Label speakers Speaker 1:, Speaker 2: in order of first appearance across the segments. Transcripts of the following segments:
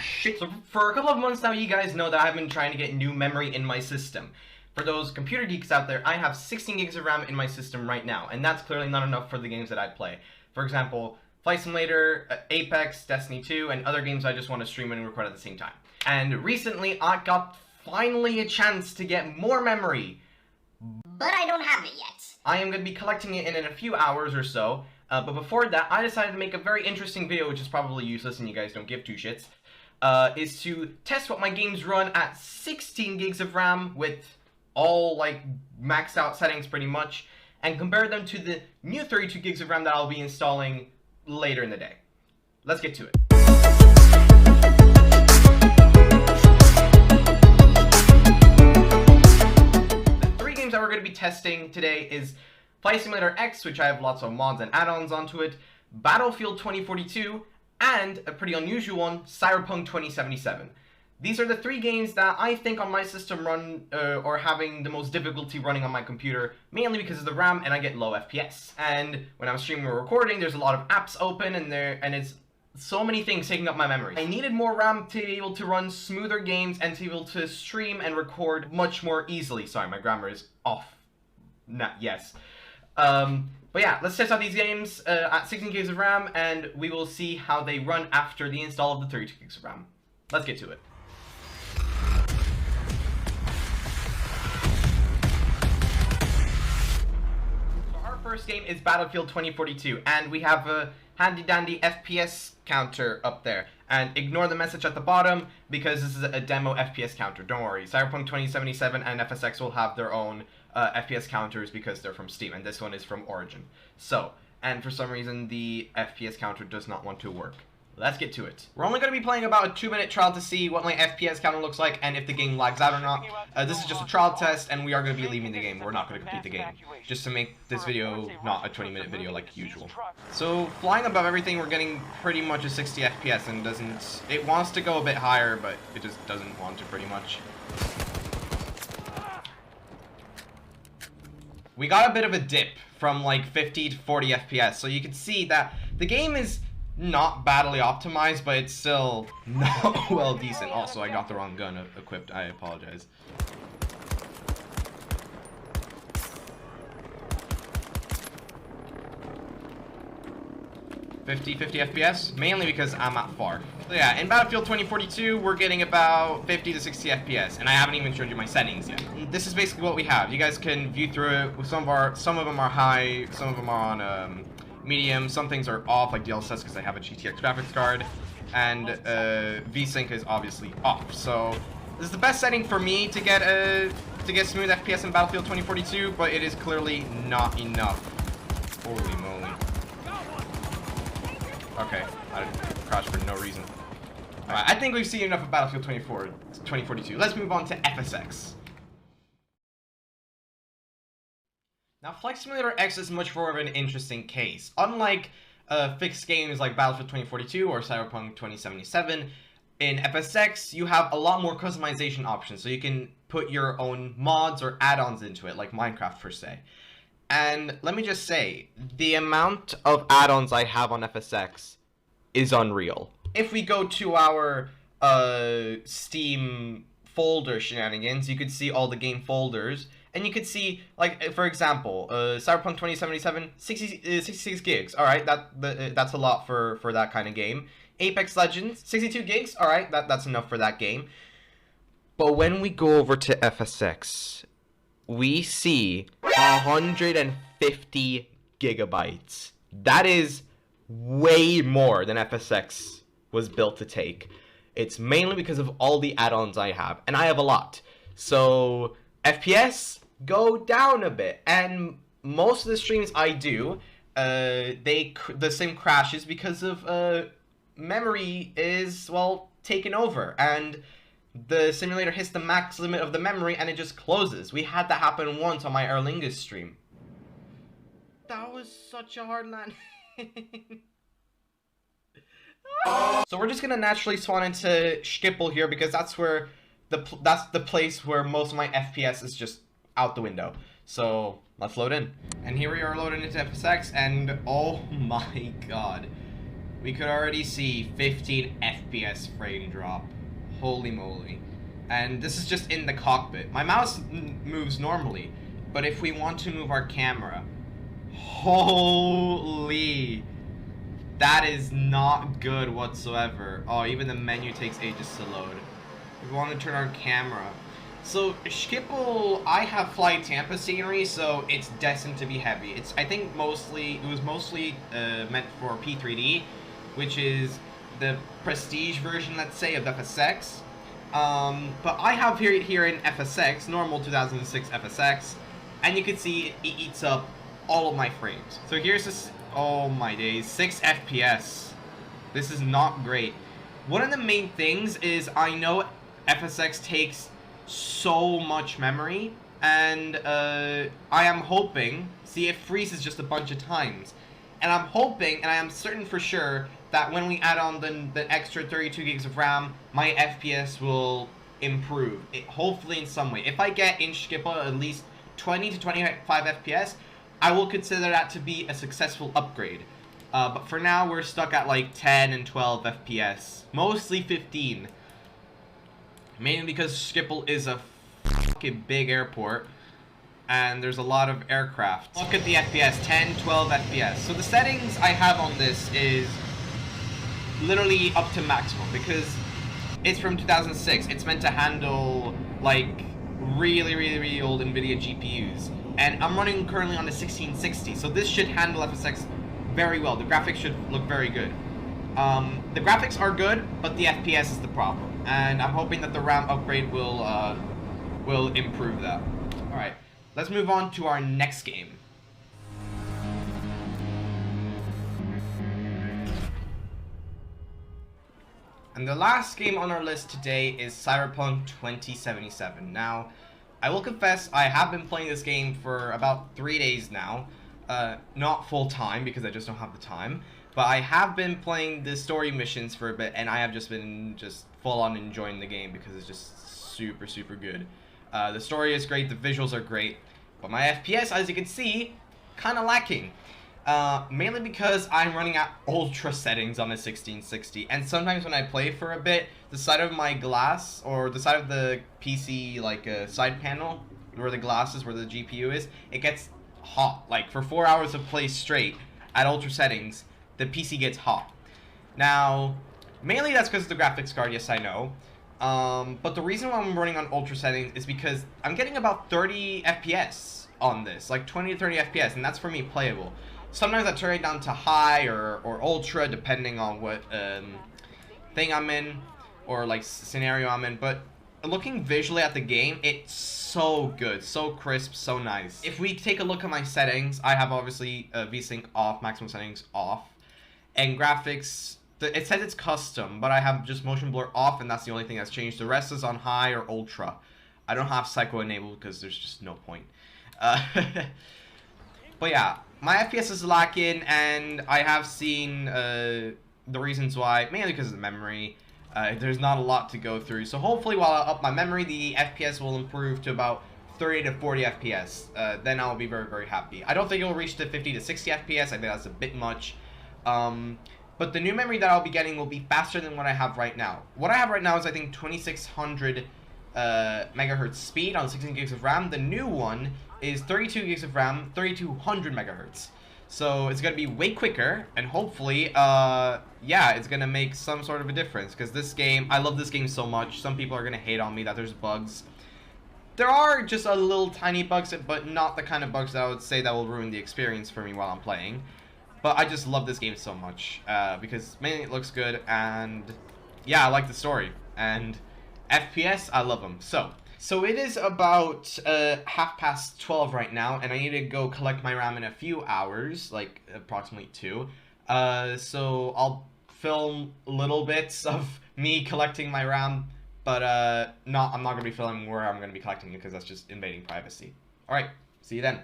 Speaker 1: shit. So for a couple of months now, you guys know that I've been trying to get new memory in my system. For those computer geeks out there, I have 16 gigs of RAM in my system right now, and that's clearly not enough for the games that I play. For example, Flight Simulator, Apex, Destiny 2, and other games I just want to stream and record at the same time. And recently, I got finally a chance to get more memory.
Speaker 2: But I don't have it yet.
Speaker 1: I am going to be collecting it in a few hours or so, but before that, I decided to make a very interesting video, which is probably useless and you guys don't give two shits, is to test what my games run at 16 gigs of RAM with all, like, maxed out settings pretty much, and compare them to the new 32 gigs of RAM that I'll be installing later in the day. Let's get to it. The three games that we're going to be testing today is Flight Simulator X, which I have lots of mods and add-ons onto it, Battlefield 2042, and a pretty unusual one, Cyberpunk 2077. These are the three games that I think on my system run, or having the most difficulty running on my computer, mainly because of the RAM and I get low FPS. And when I'm streaming or recording, there's a lot of apps open and it's so many things taking up my memory. I needed more RAM to be able to run smoother games and to be able to stream and record much more easily. Sorry, my grammar is off. Yes. But yeah, let's test out these games at 16 gigs of RAM, and we will see how they run after the install of the 32 gigs of RAM. Let's get to it. First game is Battlefield 2042, and we have a handy-dandy FPS counter up there. And ignore the message at the bottom, because this is a demo FPS counter. Don't worry, Cyberpunk 2077 and FSX will have their own FPS counters because they're from Steam, and this one is from Origin. So, and for some reason the FPS counter does not want to work. Let's get to it. We're only going to be playing about a 2-minute trial to see what my FPS counter looks like and if the game lags out or not. This is just a trial test, and we are going to be leaving the game. We're not going to complete the game, just to make this video not a 20-minute video like usual. So, flying above everything, we're getting pretty much a 60 FPS, and it wants to go a bit higher, but it just doesn't want to pretty much. We got a bit of a dip from like 50 to 40 FPS, so you can see that the game is not badly optimized, but it's still not well decent. Also, I got the wrong gun equipped. I apologize. $50 FPS, mainly because I'm at far. So yeah, in Battlefield 2042, we're getting about 50 to 60 FPS, and I haven't even showed you my settings yet. This is basically what we have. You guys can view through it. Some of them are high, some of them are on medium, some things are off, like DLSS, because I have a GTX graphics card, and VSync is obviously off. So this is the best setting for me to get smooth FPS in Battlefield 2042, but it is clearly not enough. Holy moly. Okay, I crashed for no reason. Alright, I think we've seen enough of Battlefield 2042. Let's move on to FSX. Now, Flight Simulator X is much more of an interesting case. Unlike fixed games like Battlefield 2042 or Cyberpunk 2077, in FSX, you have a lot more customization options, so you can put your own mods or add-ons into it, like Minecraft per se. And let me just say, the amount of add-ons I have on FSX is unreal. If we go to our Steam folder shenanigans, you could see all the game folders, and you could see, like, for example, Cyberpunk 2077, 66 gigs. Alright, that's a lot for that kind of game. Apex Legends, 62 gigs. Alright, that's enough for that game. But when we go over to FSX, we see 150 gigabytes. That is way more than FSX was built to take. It's mainly because of all the add-ons I have, and I have a lot. So FPS go down a bit, and most of the streams I do, the sim crashes because of memory is, well, taken over, and the simulator hits the max limit of the memory and it just closes. We had that happen once on my Erlingus stream. That was such a hard landing. So we're just gonna naturally spawn into Schiphol here, because that's where that's the place where most of my FPS is just out the window. So let's load in. And here we are loading into FSX, and oh my god, we could already see 15 FPS FPS frame drop. Holy moly. And this is just in the cockpit. My mouse moves normally, but if we want to move our camera, holy, that is not good whatsoever. Oh, even the menu takes ages to load. If we want to turn our camera. So, Schiphol, I have Fly Tampa scenery, so it's destined to be heavy. I think it was mostly meant for P3D, which is the prestige version, let's say, of FSX. But I have here in FSX, normal 2006 FSX, and you can see it eats up all of my frames. So here's this, oh my days, 6 FPS. This is not great. One of the main things is I know FSX takes so much memory, and I am hoping, see, it freezes just a bunch of times, and I'm hoping, and I am certain for sure, that when we add on the extra 32 gigs of RAM, my FPS will improve, hopefully in some way. If I get in Schiphol at least 20 to 25 FPS, I will consider that to be a successful upgrade. But for now, we're stuck at like 10 and 12 FPS, mostly 15. Mainly because Schiphol is a fucking big airport, and there's a lot of aircraft. Look at the FPS, 10, 12 FPS. So the settings I have on this is literally up to maximum, because it's from 2006. It's meant to handle like really old NVIDIA GPUs, and I'm running currently on the 1660, so this should handle FSX very well. The graphics should look very good. The graphics are good, but the FPS is the problem, and I'm hoping that the RAM upgrade will improve that. All right, let's move on to our next game. And the last game on our list today is Cyberpunk 2077. Now, I will confess, I have been playing this game for about 3 days now. Not full time, because I just don't have the time. But I have been playing the story missions for a bit, and I have just been full on enjoying the game because it's just super good. The story is great, the visuals are great, but my FPS, as you can see, kind of lacking. Mainly because I'm running at ultra settings on a 1660, and sometimes when I play for a bit, the side of my glass, or the side of the PC, like side panel, where the glass is, where the GPU is, it gets hot. Like for 4 hours of play straight at ultra settings, the PC gets hot. Now, mainly that's because of the graphics card, yes I know. But the reason why I'm running on ultra settings is because I'm getting about 30 FPS on this, like 20 to 30 FPS, and that's for me playable. Sometimes I turn it down to high or ultra, depending on what thing I'm in, or like scenario I'm in. But looking visually at the game, it's so good, so crisp, so nice. If we take a look at my settings, I have obviously VSync off, maximum settings off, and graphics, it says it's custom, but I have just motion blur off, and that's the only thing that's changed. The rest is on high or ultra. I don't have psycho enabled because there's just no point. But yeah, my FPS is lacking, and I have seen the reasons why, mainly because of the memory. There's not a lot to go through, so hopefully while I up my memory, the FPS will improve to about 30 to 40 FPS. Then I'll be very happy. I don't think it will reach to 50 to 60 FPS. I think that's a bit much. But the new memory that I'll be getting will be faster than what I have right now. What I have right now is, I think, 2600 megahertz speed on 16 gigs of RAM. The new one is 32 gigs of RAM, 3200 megahertz. So it's going to be way quicker, and hopefully, yeah, it's going to make some sort of a difference. Because this game, I love this game so much. Some people are going to hate on me that there's bugs. There are just a little tiny bugs, but not the kind of bugs that I would say that will ruin the experience for me while I'm playing. But I just love this game so much, because mainly it looks good, and yeah, I like the story. And FPS, I love them. So it is about 12:30 right now, and I need to go collect my RAM in a few hours, like approximately 2. So I'll film little bits of me collecting my RAM, but I'm not going to be filming where I'm going to be collecting it, because that's just invading privacy. Alright, see you then.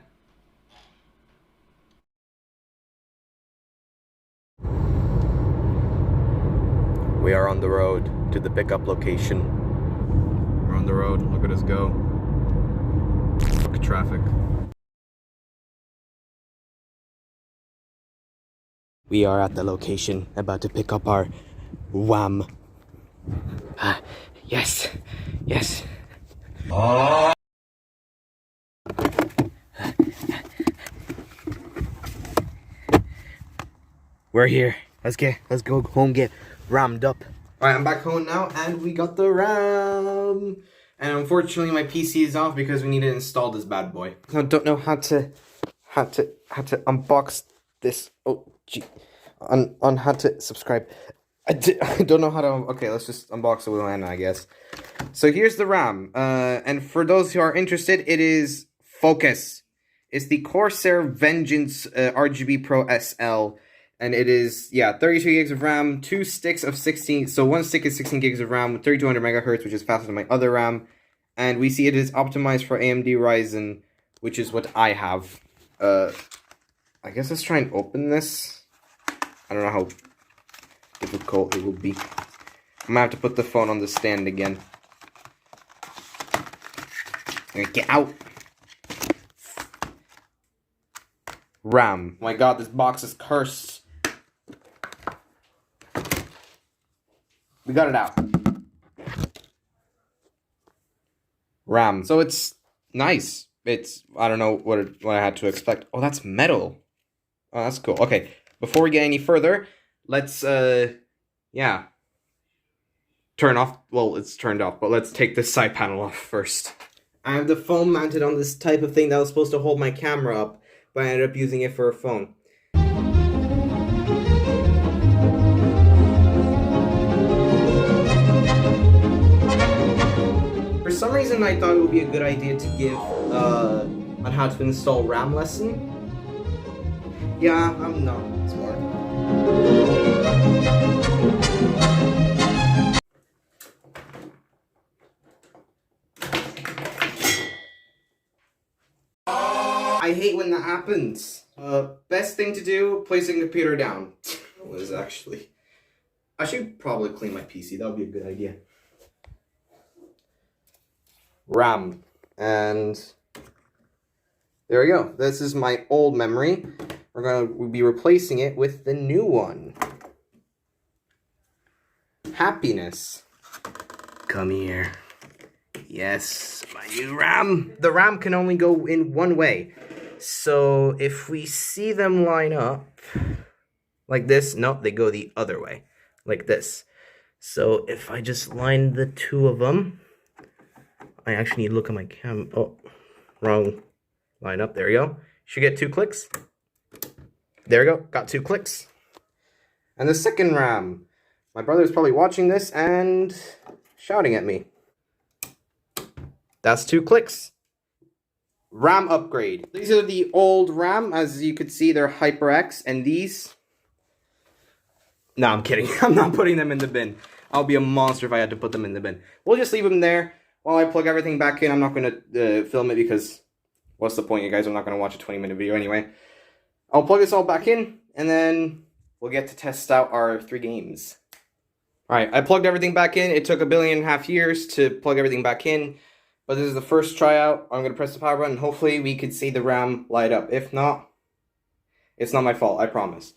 Speaker 1: We are on the road to the pickup location. We're on the road, look at us go. Fuck traffic. We are at the location, about to pick up our WAM. Yes. Yes. We're here. Let's go home, get rammed up. Alright, I'm back home now, and we got the RAM. And unfortunately, my PC is off because we need to install this bad boy. I don't know how to unbox this. Oh, gee. On how to subscribe. I don't know how to. Okay, let's just unbox it with Lana, I guess. So here's the RAM. And for those who are interested, it is Focus. It's the Corsair Vengeance RGB Pro SL. And it is, yeah, 32 gigs of RAM, 2 sticks of 16, so one stick is 16 gigs of RAM with 3200 megahertz, which is faster than my other RAM. And we see it is optimized for AMD Ryzen, which is what I have. I guess let's try and open this. I don't know how difficult it will be. I'm gonna have to put the phone on the stand again. Get out. RAM. Oh my god, this box is cursed. We got it out. RAM. So it's nice. It's, I don't know what I had to expect. Oh, that's metal. Oh, that's cool. Okay, before we get any further, let's, yeah. Turn off, well, it's turned off, but let's take this side panel off first. I have the phone mounted on this type of thing that was supposed to hold my camera up, but I ended up using it for a phone. For some reason, I thought it would be a good idea to give on how to install RAM lesson. Yeah, I'm not smart. I hate when that happens. Best thing to do, placing the computer down. Was actually... I should probably clean my PC, that would be a good idea. RAM. And there we go. This is my old memory. We'll be replacing it with the new one. Happiness. Come here. Yes, my new RAM. The RAM can only go in one way. So if we see them line up like this, nope, they go the other way, like this. So if I just line the two of them, I actually need to look at my cam. Oh, wrong line up. There we go. Should get 2 clicks. There we go. Got 2 clicks. And the second RAM. My brother's probably watching this and shouting at me. That's 2 clicks. RAM upgrade. These are the old RAM. As you could see, they're HyperX. And these... No, I'm kidding. I'm not putting them in the bin. I'll be a monster if I had to put them in the bin. We'll just leave them there while I plug everything back in. I'm not going to film it because... What's the point, you guys? I'm not going to watch a 20-minute video anyway. I'll plug this all back in, and then we'll get to test out our 3 games. Alright, I plugged everything back in. It took 1.5 billion years to plug everything back in. But this is the first tryout. I'm going to press the power button. Hopefully we could see the RAM light up. If not, it's not my fault. I promise.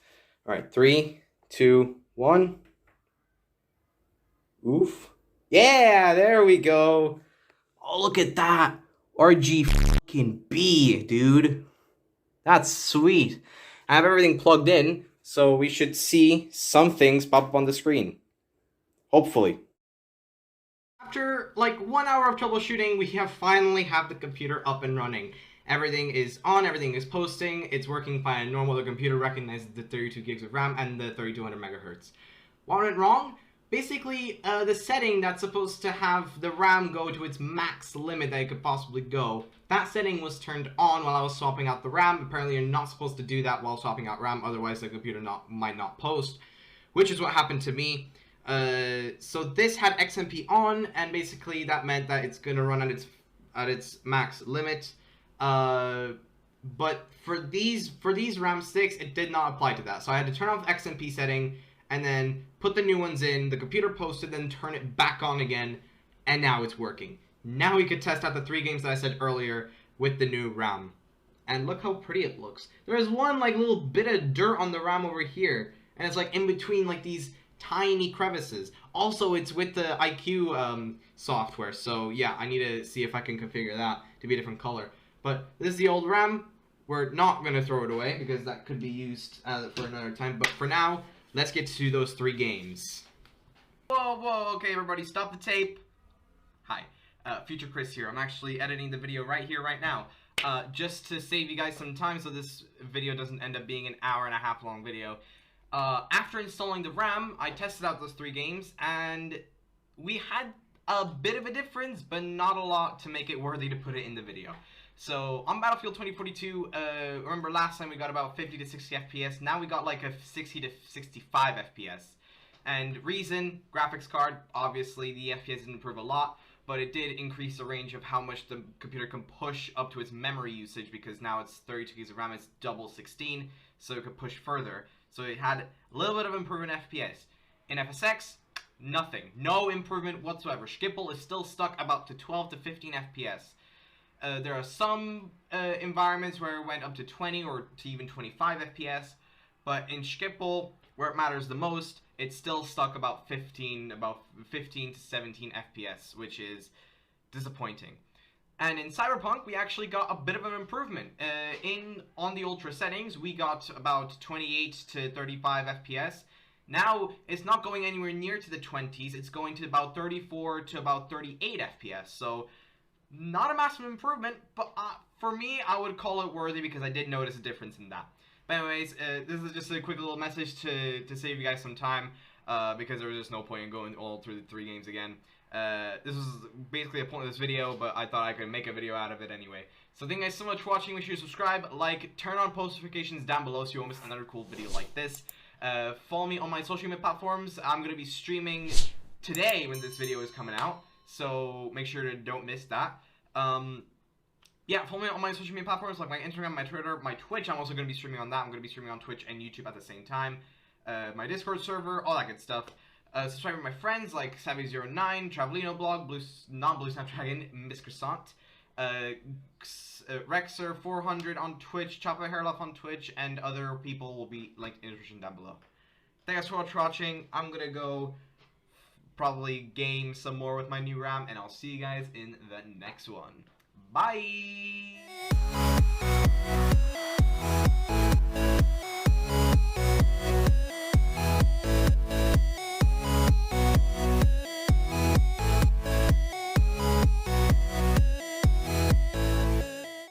Speaker 1: Alright, 3, 2, 1. Oof. Yeah, there we go. Oh, look at that. RGB, dude. That's sweet. I have everything plugged in, so we should see some things pop up on the screen. Hopefully. After like 1 hour of troubleshooting, we finally have the computer up and running. Everything is on, everything is posting, it's working fine and normal. The computer recognizes the 32 gigs of RAM and the 3200 megahertz. What went wrong? Basically, the setting that's supposed to have the RAM go to its max limit that it could possibly go, that setting was turned on while I was swapping out the RAM. Apparently, you're not supposed to do that while swapping out RAM, otherwise the computer might not post, which is what happened to me. So this had XMP on, and basically that meant that it's gonna run at its max limit. But for these RAM sticks, it did not apply to that. So I had to turn off the XMP setting and then put the new ones in. The computer posted, then turn it back on again, and now it's working. Now we could test out the 3 games that I said earlier with the new RAM. And look how pretty it looks. There's one like little bit of dirt on the RAM over here, and it's like in between like these tiny crevices. Also, it's with the IQ software, so yeah, I need to see if I can configure that to be a different color. But this is the old RAM. We're not going to throw it away because that could be used for another time. But for now, let's get to those 3 games. Whoa, okay, everybody, stop the tape. Hi, Future Chris here. I'm actually editing the video right here, right now. Just to save you guys some time so this video doesn't end up being an hour-and-a-half long video. After installing the RAM, I tested out those 3 games, and we had a bit of a difference, but not a lot to make it worthy to put it in the video. So, on Battlefield 2042, remember last time we got about 50 to 60 FPS, now we got like a 60 to 65 FPS. And reason, graphics card, obviously the FPS didn't improve a lot, but it did increase the range of how much the computer can push up to its memory usage, because now it's 32 gigs of RAM, it's double 16, so it could push further. So it had a little bit of improvement in FPS. In FSX, nothing. No improvement whatsoever. Schipul is still stuck about to 12 to 15 FPS. There are some environments where it went up to 20 or to even 25 FPS, but in Schipul, where it matters the most, it's still stuck about 15 to 17 FPS, which is disappointing. And in Cyberpunk, we actually got a bit of an improvement. On the ultra settings, we got about 28 to 35 FPS. Now, it's not going anywhere near to the 20s, it's going to about 34 to about 38 FPS, so not a massive improvement, but for me, I would call it worthy because I did notice a difference in that. But anyways, this is just a quick little message to save you guys some time, because there was just no point in going all through the 3 games again. This was basically the point of this video, but I thought I could make a video out of it anyway. So thank you guys so much for watching. Make sure you subscribe, like, turn on post notifications down below so you won't miss another cool video like this. Follow me on my social media platforms. I'm going to be streaming today when this video is coming out, so make sure to don't miss that. Yeah, follow me on my social media platforms like my Instagram, my Twitter, my Twitch. I'm also going to be streaming on that. I'm going to be streaming on Twitch and YouTube at the same time. My Discord server, all that good stuff. Subscribe to my friends like Savvy09, Travelino Blog, non-Blue Snapdragon, Miss Croissant, Rexer400 on Twitch, Chopper Hairloff on Twitch, and other people will be linked in the description down below. Thanks so much for watching. I'm going to go probably game some more with my new RAM, and I'll see you guys in the next one. Bye!